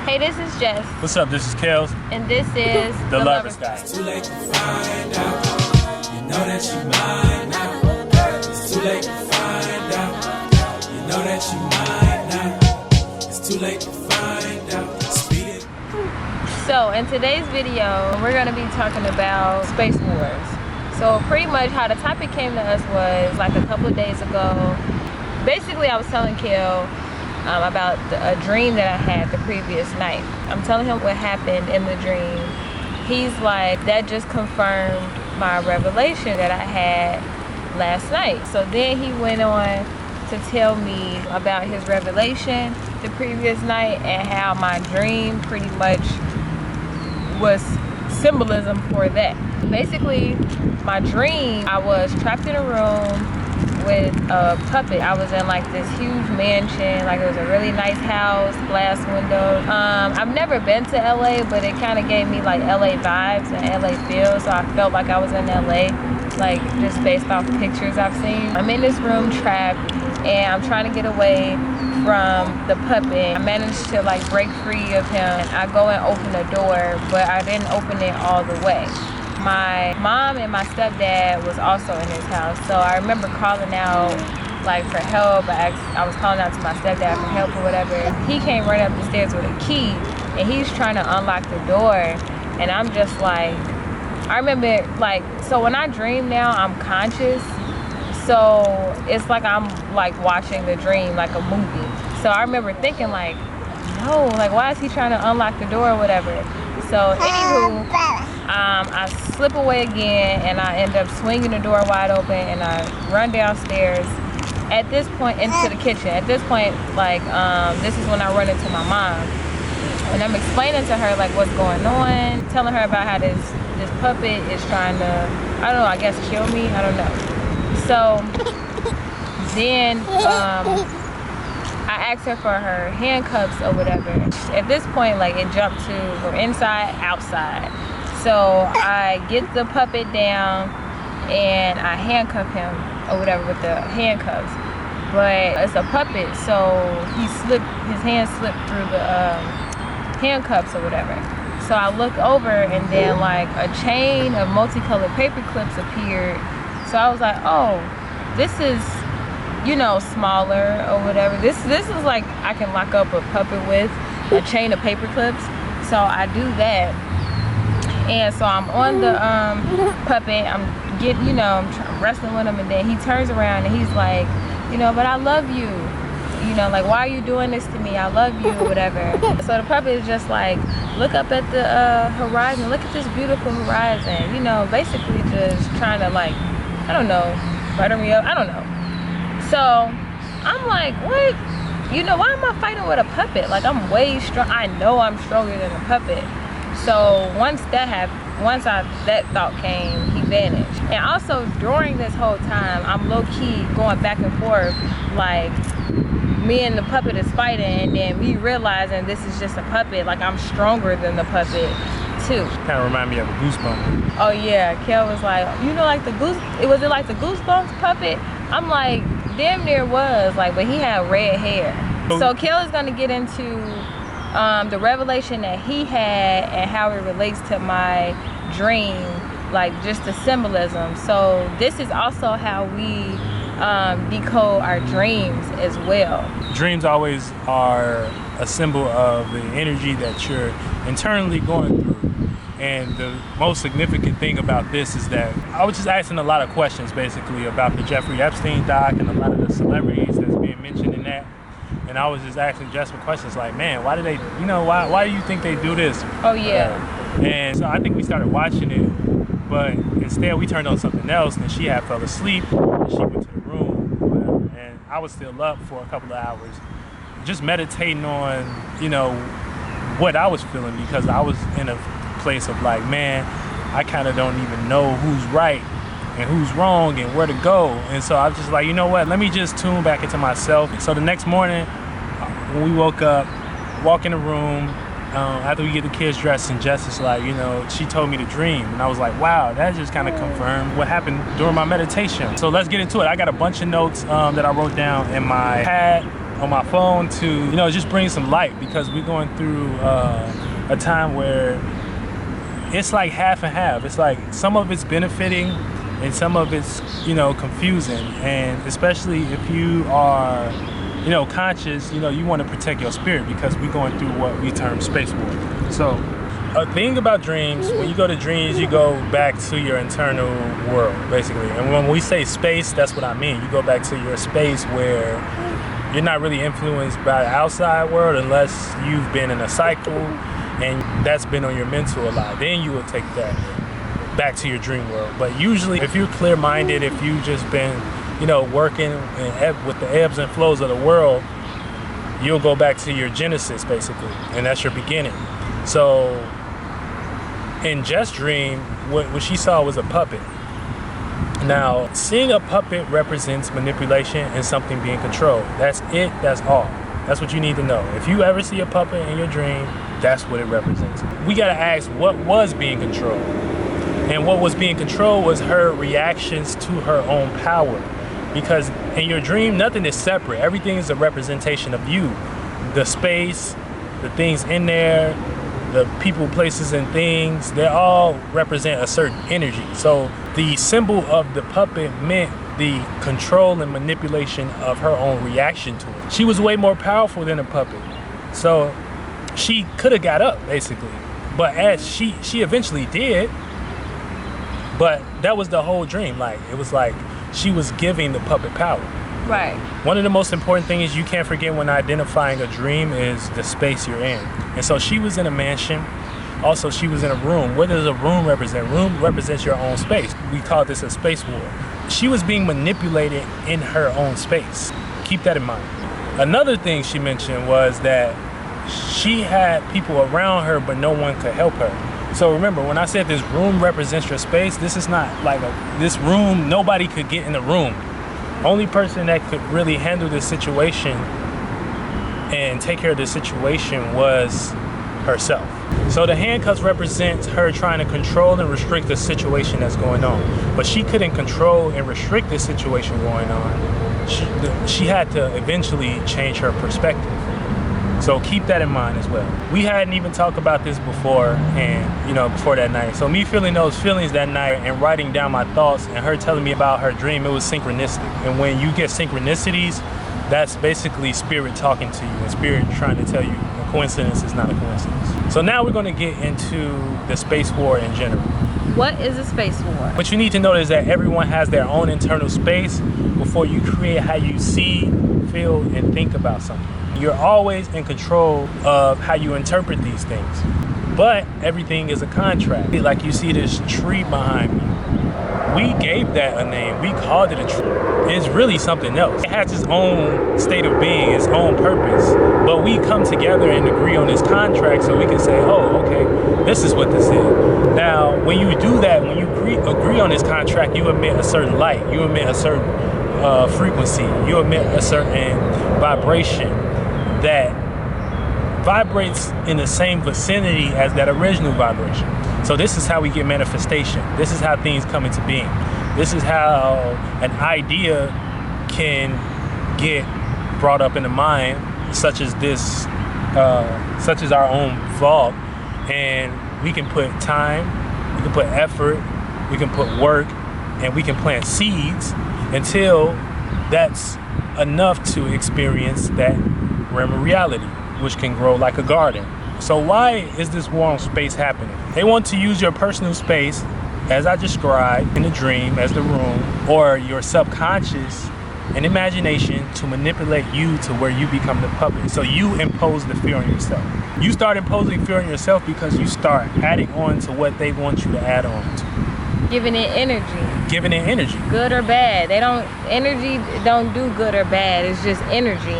Hey, this is Jess. What's up? This is Kels. And this is The Lover's Guide. It's too late to find out. You know that you mine now. It's too late to find out. You know that you mine now. It's too late to find out. Speed it. So in today's video, we're gonna be talking about space wars. So pretty much how the topic came to us was like a couple of days ago. Basically, I was telling Kel about a dream that I had the previous night. I'm telling him what happened in the dream. He's like, that just confirmed my revelation that I had last night. So then he went on to tell me about his revelation the previous night and how my dream pretty much was symbolism for that. Basically, my dream, I was trapped in a room with a puppet. I was in like this huge mansion, like it was a really nice house, glass windows. I've never been to LA, but it kind of gave me like LA vibes and LA feel, so I felt like I was in LA, like just based off pictures I've seen. I'm in this room trapped and I'm trying to get away from the puppet. I managed to like break free of him. I go and open the door, but I didn't open it all the way. My mom and my stepdad was also in his house, so I remember calling out like for help. I was calling out to my stepdad for help or whatever. He came right up the stairs with a key and he's trying to unlock the door, and I'm just like, I remember like, so when I dream now, I'm conscious, so it's like I'm like watching the dream like a movie. So I remember thinking like, no, like why is he trying to unlock the door or whatever? So anywho, I slip away again and I end up swinging the door wide open and I run downstairs. At this point, into the kitchen. At this point, like this is when I run into my mom and I'm explaining to her like what's going on, telling her about how this puppet is trying to, I don't know, I guess kill me, I don't know. So then I asked her for her handcuffs or whatever. At this point, like it jumped to from inside, outside. So I get the puppet down and I handcuff him or whatever with the handcuffs. But it's a puppet, so his hand slipped through the handcuffs or whatever. So I look over and then like a chain of multicolored paper clips appeared. So I was like, oh, this is, you know, smaller or whatever. This is like I can lock up a puppet with a chain of paper clips. So I do that. And so I'm on the puppet, I'm wrestling with him, and then he turns around and he's like, you know, but I love you. You know, like, why are you doing this to me? I love you, or whatever. So the puppet is just like, look up at the horizon, look at this beautiful horizon. You know, basically just trying to like, I don't know, butter me up, I don't know. So I'm like, what? You know, why am I fighting with a puppet? Like, I'm way strong. I know I'm stronger than a puppet. So once that thought came, he vanished. And also during this whole time, I'm low-key going back and forth, like me and the puppet is fighting, and then me realizing this is just a puppet, like I'm stronger than the puppet too. Kind of remind me of a Goosebump. Oh yeah, Kel was like, you know, like was it like the Goosebumps puppet? I'm like, damn near was, like, but he had red hair. So Kel is gonna get into the revelation that he had and how it relates to my dream, like just the symbolism. So this is also how we decode our dreams as well. Dreams always are a symbol of the energy that you're internally going through. And the most significant thing about this is that I was just asking a lot of questions basically about the Jeffrey Epstein doc and a lot of the celebrities that's being mentioned in that. And I was just asking Jessica questions like, man, why do they, you know, why do you think they do this? Oh yeah. And so I think we started watching it, but instead we turned on something else and she had fell asleep and she went to the room or whatever. And I was still up for a couple of hours just meditating on, you know, what I was feeling, because I was in a place of like, man, I kind of don't even know who's right and who's wrong and where to go. And so I was just like, you know what, let me just tune back into myself. So the next morning when we woke up, walk in the room, after we get the kids dressed, and Jess is like, you know, she told me to dream, and I was like, wow, that just kind of confirmed what happened during my meditation. So let's get into it. I got a bunch of notes that I wrote down in my pad, on my phone to, you know, just bring some light, because we're going through a time where it's like half and half. It's like some of it's benefiting and some of it's, you know, confusing. And especially if you are, you know, conscious, you know, you want to protect your spirit, because we're going through what we term space war. So a thing about dreams, when you go to dreams, you go back to your internal world, basically. And when we say space, that's what I mean. You go back to your space where you're not really influenced by the outside world unless you've been in a cycle and that's been on your mental a lot. Then you will take that back to your dream world. But usually, if you're clear-minded, if you've just been, you know, working with the ebbs and flows of the world, you'll go back to your genesis, basically, and that's your beginning. So in Jess' dream, what she saw was a puppet. Now, seeing a puppet represents manipulation and something being controlled. That's it, that's all. That's what you need to know. If you ever see a puppet in your dream, that's what it represents. We gotta ask, what was being controlled? And what was being controlled was her reactions to her own power. Because in your dream, nothing is separate. Everything is a representation of you. The space, the things in there, the people, places, and things, they all represent a certain energy. So the symbol of the puppet meant the control and manipulation of her own reaction to it. She was way more powerful than a puppet. So she could have got up, basically. But as she eventually did, but that was the whole dream. Like, it was like she was giving the puppet power. Right. One of the most important things you can't forget when identifying a dream is the space you're in. And so she was in a mansion. Also, she was in a room. What does a room represent? Room represents your own space. We call this a space war. She was being manipulated in her own space. Keep that in mind. Another thing she mentioned was that she had people around her, but no one could help her. So remember, when I said this room represents your space, this is not like this room, nobody could get in the room. Only person that could really handle this situation and take care of this situation was herself. So the handcuffs represents her trying to control and restrict the situation that's going on. But she couldn't control and restrict the situation going on. She had to eventually change her perspective. So keep that in mind as well. We hadn't even talked about this before, and before that night. So me feeling those feelings that night and writing down my thoughts and her telling me about her dream, it was synchronistic. And when you get synchronicities, that's basically spirit talking to you and spirit trying to tell you a coincidence is not a coincidence. So now we're going to get into the space war in general. What is a space war? What you need to know is that everyone has their own internal space before you create how you see, feel, and think about something. You're always in control of how you interpret these things. But everything is a contract. Like you see this tree behind me. We gave that a name. We called it a tree. It's really something else. It has its own state of being, its own purpose. But we come together and agree on this contract so we can say, oh, okay, this is what this is. Now, when you do that, when you agree on this contract, you emit a certain light. You emit a certain frequency. You emit a certain vibration that vibrates in the same vicinity as that original vibration. So this is how we get manifestation. This is how things come into being. This is how an idea can get brought up in the mind, such as this, such as our own vlog. And we can put time, we can put effort, we can put work, and we can plant seeds until that's enough to experience that realm of reality, which can grow like a garden. So why is this war on space happening? They want to use your personal space, as I described in the dream, as the room, or your subconscious and imagination to manipulate you to where you become the puppet. So you impose the fear on yourself. You start imposing fear on yourself because you start adding on to what they want you to add on to. Giving it energy. Giving it energy. Good or bad. Energy don't do good or bad. It's just energy.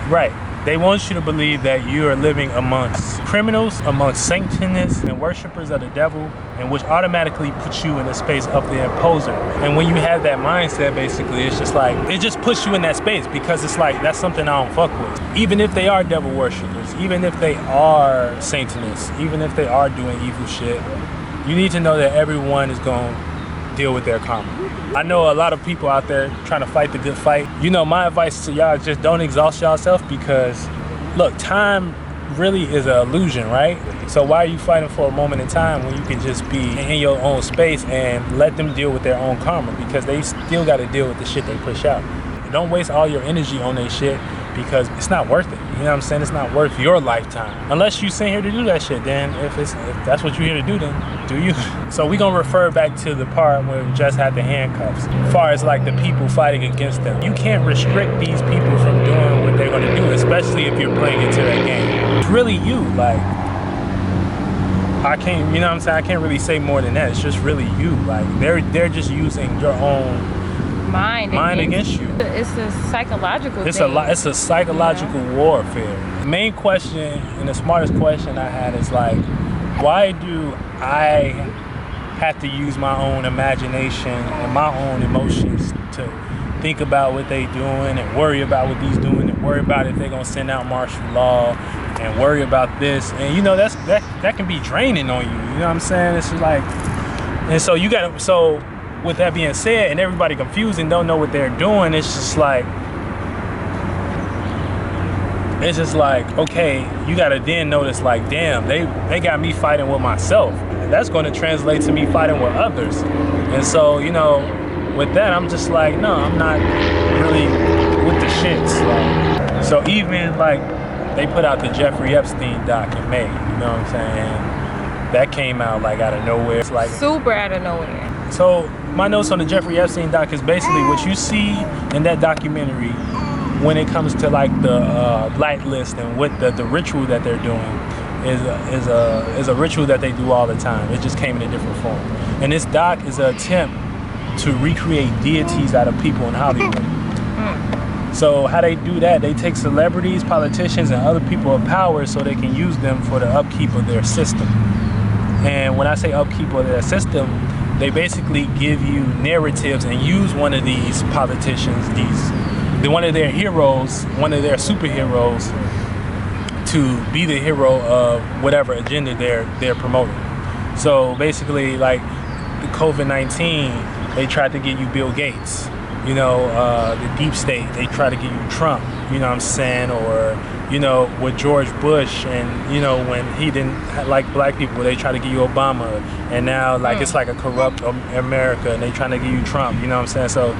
Right. They want you to believe that you are living amongst criminals, amongst Satanists and worshipers of the devil, and which automatically puts you in the space of the imposer. And when you have that mindset, basically, it's just like, it just puts you in that space because it's like, that's something I don't fuck with. Even if they are devil worshipers, even if they are Satanists, even if they are doing evil shit, you need to know that everyone is going to deal with their karma. I know a lot of people out there trying to fight the good fight. You know, my advice to y'all is just don't exhaust yourself, because look, time really is an illusion, right? So why are you fighting for a moment in time when you can just be in your own space and let them deal with their own karma, because they still got to deal with the shit they push out. Don't waste all your energy on their shit, because it's not worth it. You know what I'm saying? It's not worth your lifetime. Unless you sent here to do that shit, then if that's what you're here to do, then do you. So we gonna refer back to the part where we just had the handcuffs. As far as like the people fighting against them, you can't restrict these people from doing what they're gonna do, especially if you're playing into that game. It's really you, like, I can't, you know what I'm saying? I can't really say more than that. It's just really you. Like, they're just using your own mind against you. It's a psychological thing. It's a psychological warfare. The main question and the smartest question I had is like, why do I have to use my own imagination and my own emotions to think about what they doing and worry about what these doing and worry about if they're gonna send out martial law and worry about this? And you know, that can be draining on you. You know what I'm saying? It's just like, and so you gotta, so with that being said, and everybody confused and don't know what they're doing, it's just like, okay, you gotta then notice like, damn, they got me fighting with myself. That's gonna translate to me fighting with others. And so, you know, with that, I'm just like, no, I'm not really with the shits. Like, so even like, they put out the Jeffrey Epstein doc in May, you know what I'm saying? That came out like out of nowhere. It's like super out of nowhere. So my notes on the Jeffrey Epstein doc is basically what you see in that documentary when it comes to like the blacklist and what the ritual that they're doing is a ritual that they do all the time. It just came in a different form. And this doc is an attempt to recreate deities out of people in Hollywood. So how they do that, they take celebrities, politicians, and other people of power so they can use them for the upkeep of their system. And when I say upkeep of their system, they basically give you narratives and use one of these politicians, one of their heroes, one of their superheroes, to be the hero of whatever agenda they're promoting. So basically, like the COVID-19, they tried to get you Bill Gates. You know, the deep state, they try to get you Trump, you know what I'm saying? Or, you know, with George Bush, and, you know, when he didn't like black people, they try to get you Obama. And now, like, it's like a corrupt America, and they trying to get you Trump, you know what I'm saying? So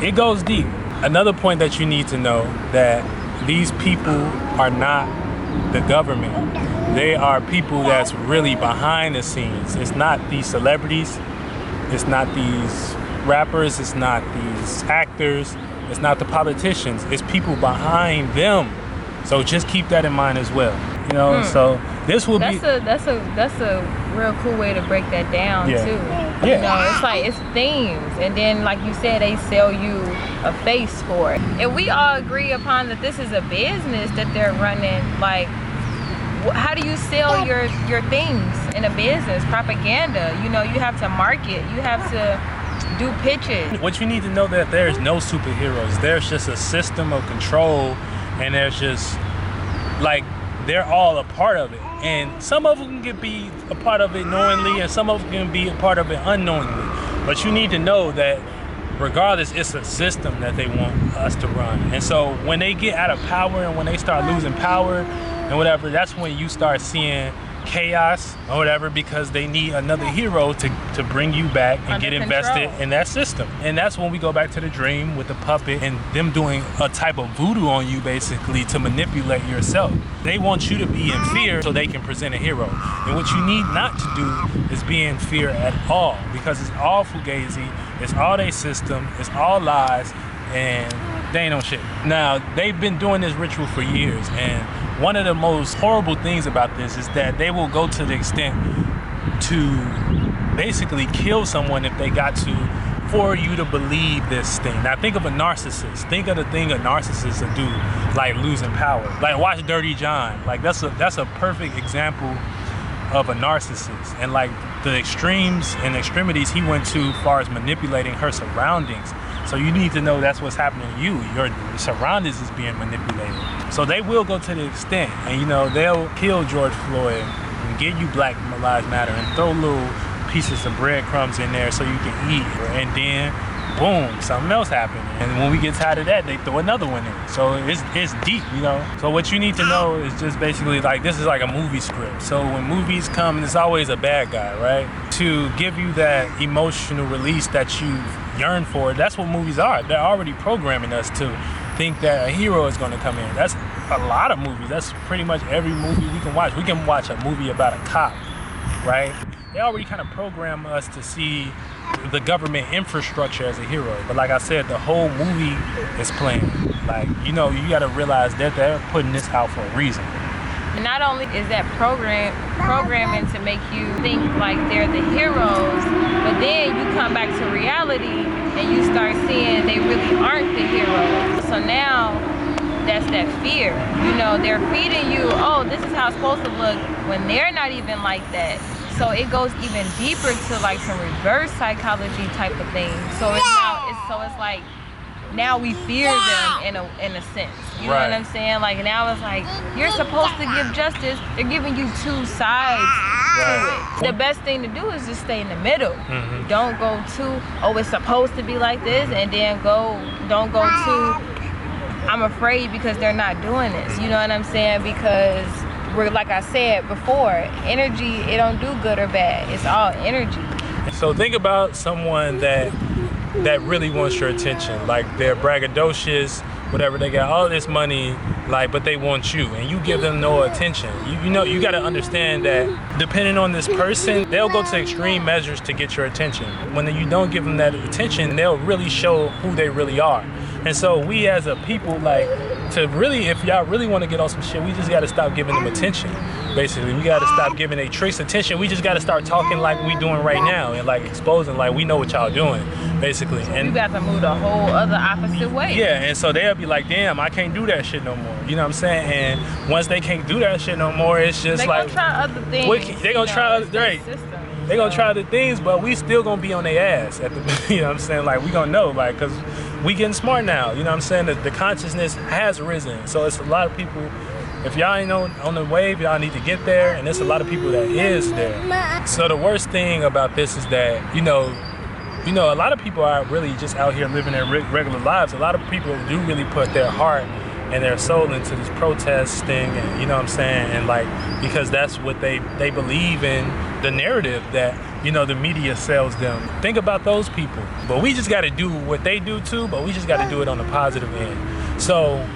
it goes deep. Another point that you need to know, that these people are not the government. They are people that's really behind the scenes. It's not these celebrities. It's not these rappers, it's not these actors, it's not the politicians, it's people behind them. So just keep that in mind as well. You know, so this will be that's a real cool way to break that down too. Yeah. You know, it's like, it's themes, and then like you said, they sell you a face for it. And we all agree upon that this is a business that they're running. Like, how do you sell your things in a business? Propaganda, you know, you have to market, you have to do pitches. What you need to know, that there's no superheroes. There's just a system of control, and there's just like, they're all a part of it. And some of them can be a part of it knowingly, and some of them can be a part of it unknowingly. But you need to know that regardless, it's a system that they want us to run. And so when they get out of power and when they start losing power and whatever, that's when you start seeing chaos or whatever, because they need another hero to bring you back and get invested in that system. And that's when we go back to the dream with the puppet and them doing a type of voodoo on you, basically, to manipulate yourself. They want you to be in fear so they can present a hero. And what you need not to do is be in fear at all, because it's all fugazi, it's all their system, it's all lies, and they ain't no shit. Now, they've been doing this ritual for years, and one of the most horrible things about this is that they will go to the extent to basically kill someone if they got to, for you to believe this thing. Now think of a narcissist. Think of the thing a narcissist would do, like losing power. Like watch Dirty John. Like that's a perfect example of a narcissist, and like the extremes and extremities he went to as far as manipulating her surroundings. So you need to know that's what's happening to you. Your surroundings is being manipulated. So they will go to the extent, and you know, they'll kill George Floyd and get you Black Lives Matter and throw little pieces of breadcrumbs in there so you can eat. And then, boom, something else happened. And when we get tired of that, they throw another one in. So it's deep, you know? So what you need to know is just basically like, this is like a movie script. So when movies come, there's always a bad guy, right? To give you that emotional release that you yearn for, that's what movies are. They're already programming us to think that a hero is gonna come in. That's a lot of movies. That's pretty much every movie we can watch. We can watch a movie about a cop, right? They already kind of program us to see the government infrastructure as a hero. But like I said, the whole movie is playing. Like, you know, you gotta realize that they're putting this out for a reason. And not only is that programming to make you think like they're the heroes, but then you come back to reality and you start seeing they really aren't the heroes. So now that's that fear. You know, they're feeding you, oh, this is how it's supposed to look, when they're not even like that. So it goes even deeper to like some reverse psychology type of thing. So it's like now we fear them in a sense. You know what I'm saying? Like now it's like you're supposed to give justice. They're giving you two sides to it. The best thing to do is just stay in the middle. Don't go too, oh, it's supposed to be like this, and then don't go too, I'm afraid because they're not doing this. You know what I'm saying? Because we're, like I said before, energy, it don't do good or bad. It's all energy. So think about someone that really wants your attention. Like they're braggadocious, whatever, they got all this money, like, but they want you, and you give them no attention. You know, you gotta understand that depending on this person, they'll go to extreme measures to get your attention. When you don't give them that attention, they'll really show who they really are. And so we as a people, like, to really, if y'all really want to get on some shit, we just got to stop giving them attention. Basically, we got to stop giving they tricks attention. We just got to start talking like we doing right now and like exposing like we know what y'all doing, basically. And you got to move the whole other opposite way. Yeah, and so they'll be like, damn, I can't do that shit no more. You know what I'm saying? And once they can't do that shit no more, it's just they like gonna try other things. They gonna try other things. They gonna try other things, but we still gonna be on their ass at the, you know what I'm saying? Like we gonna know, like, cause we getting smart now. You know what I'm saying? The consciousness has risen. So it's a lot of people. If y'all ain't on the wave, y'all need to get there, and there's a lot of people that is there. So the worst thing about this is that, you know, a lot of people are really just out here living their regular lives. A lot of people do really put their heart and their soul into this protest thing, and you know what I'm saying, and like, because that's what they believe in, the narrative that, you know, the media sells them. Think about those people. But we just got to do what they do too, but we just got to do it on the positive end. So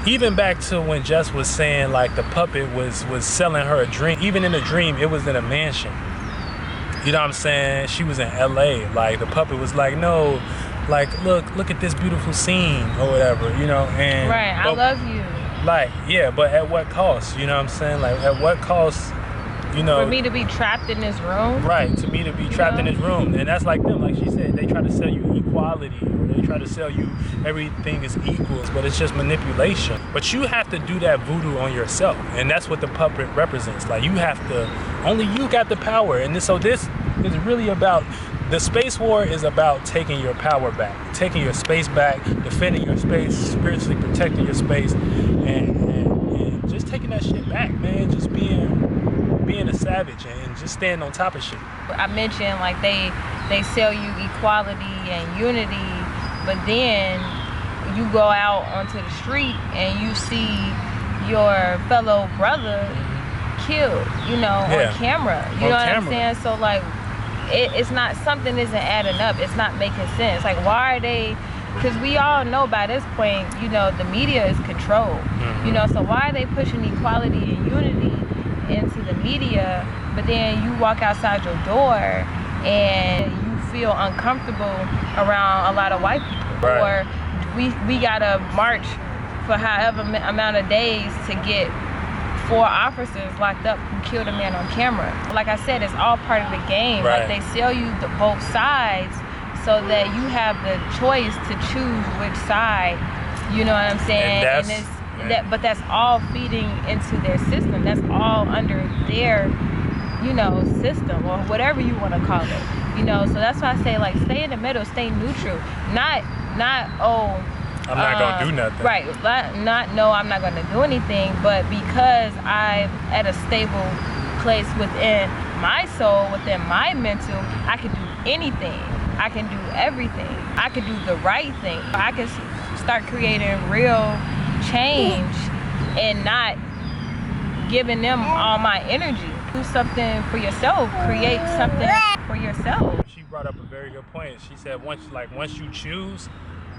even back to when Jess was saying like the puppet was selling her a dream, even in a dream, it was in a mansion. You know what I'm saying? She was in LA. Like the puppet was like, no, like look at this beautiful scene or whatever, you know, and right, I love you. Like, yeah, but at what cost? You know what I'm saying? Like at what cost? You know, for me to be trapped in this room. Right, to me to be trapped in this room. And that's like them, like she said, they try to sell you equality, or they try to sell you everything is equals, but it's just manipulation. But you have to do that voodoo on yourself, and that's what the puppet represents. Like you have to, only you got the power. And so this is really about, the space war is about taking your power back, taking your space back, defending your space, spiritually protecting your space, and just taking that shit back, man. Just being a savage and just staying on top of shit. I mentioned like they sell you equality and unity, but then you go out onto the street and you see your fellow brother killed, you know, on camera. You know what I'm saying? So like it's not, something isn't adding up. It's not making sense. Like why are they, because we all know by this point, you know, the media is controlled. You know, so why are they pushing equality and unity into the media, but then you walk outside your door and you feel uncomfortable around a lot of white people? Right. Or we gotta march for however amount of days to get 4 officers locked up who killed a man on camera. Like I said, it's all part of the game. Right. Like they sell you both sides so that you have the choice to choose which side, you know what I'm saying? But that's all feeding into their system. That's all under their, you know, system, or whatever you want to call it. You know, so that's why I say like stay in the middle, stay neutral. Not oh, I'm not gonna do nothing. Right. Not no, I'm not gonna do anything, but because I'm at a stable place within my soul, within my mental, I can do anything. I can do everything. I can do the right thing. I can start creating real change and not giving them all my energy. Do something for yourself. Create something for yourself. She brought up a very good point. She said once you choose,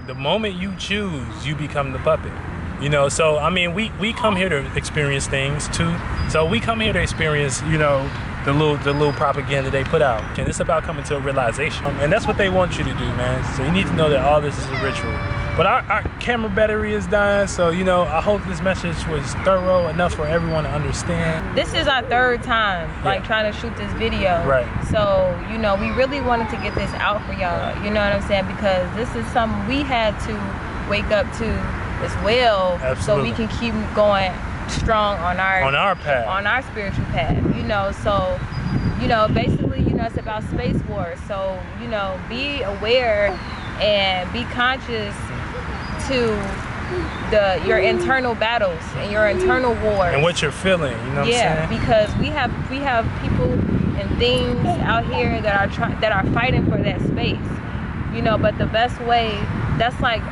the moment you choose, you become the puppet. You know, so I mean, we come here to experience things too. So we come here to experience, you know, the little propaganda they put out. And it's about coming to a realization. And that's what they want you to do, man. So you need to know that all this is a ritual. But our camera battery is dying, so, you know, I hope this message was thorough enough for everyone to understand. This is our third time, like, trying to shoot this video. Right. So, you know, we really wanted to get this out for y'all, you know what I'm saying? Because this is something we had to wake up to as well. Absolutely. So we can keep going strong on our path, on our spiritual path, you know. So, you know, basically, you know, it's about space wars. So, you know, be aware and be conscious to your internal battles and your internal wars and what you're feeling, you know what I'm saying? Because we have people and things out here that are fighting for that space, you know. But the best way, that's like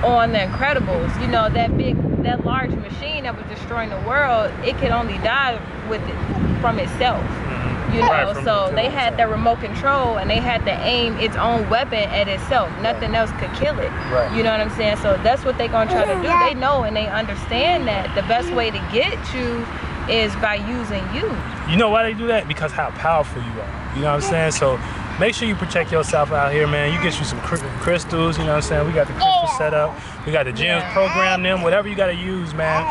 on The Incredibles, you know, that large machine that was destroying the world, it could only die from itself. You know, right, so they had the remote control and they had to aim its own weapon at itself. Nothing else could kill it. Right. You know what I'm saying? So that's what they're gonna try to do. They know and they understand that the best way to get you is by using you. You know why they do that? Because how powerful you are. You know what I'm saying? So make sure you protect yourself out here, man. You get you some crystals, you know what I'm saying? We got the crystals set up. We got the gems programmed them, whatever you got to use, man.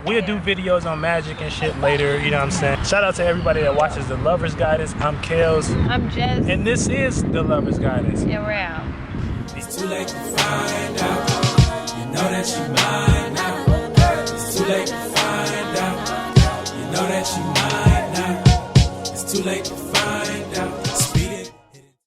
We'll do videos on magic and shit later, you know what I'm saying? Shout out to everybody that watches The Lover's Guidance. I'm Kels. I'm Jess. And this is The Lover's Guidance. Yeah, we're out. It's too late to find out. You know that you mine now. It's too late to find out. You know that you mine now. It's too late to find out.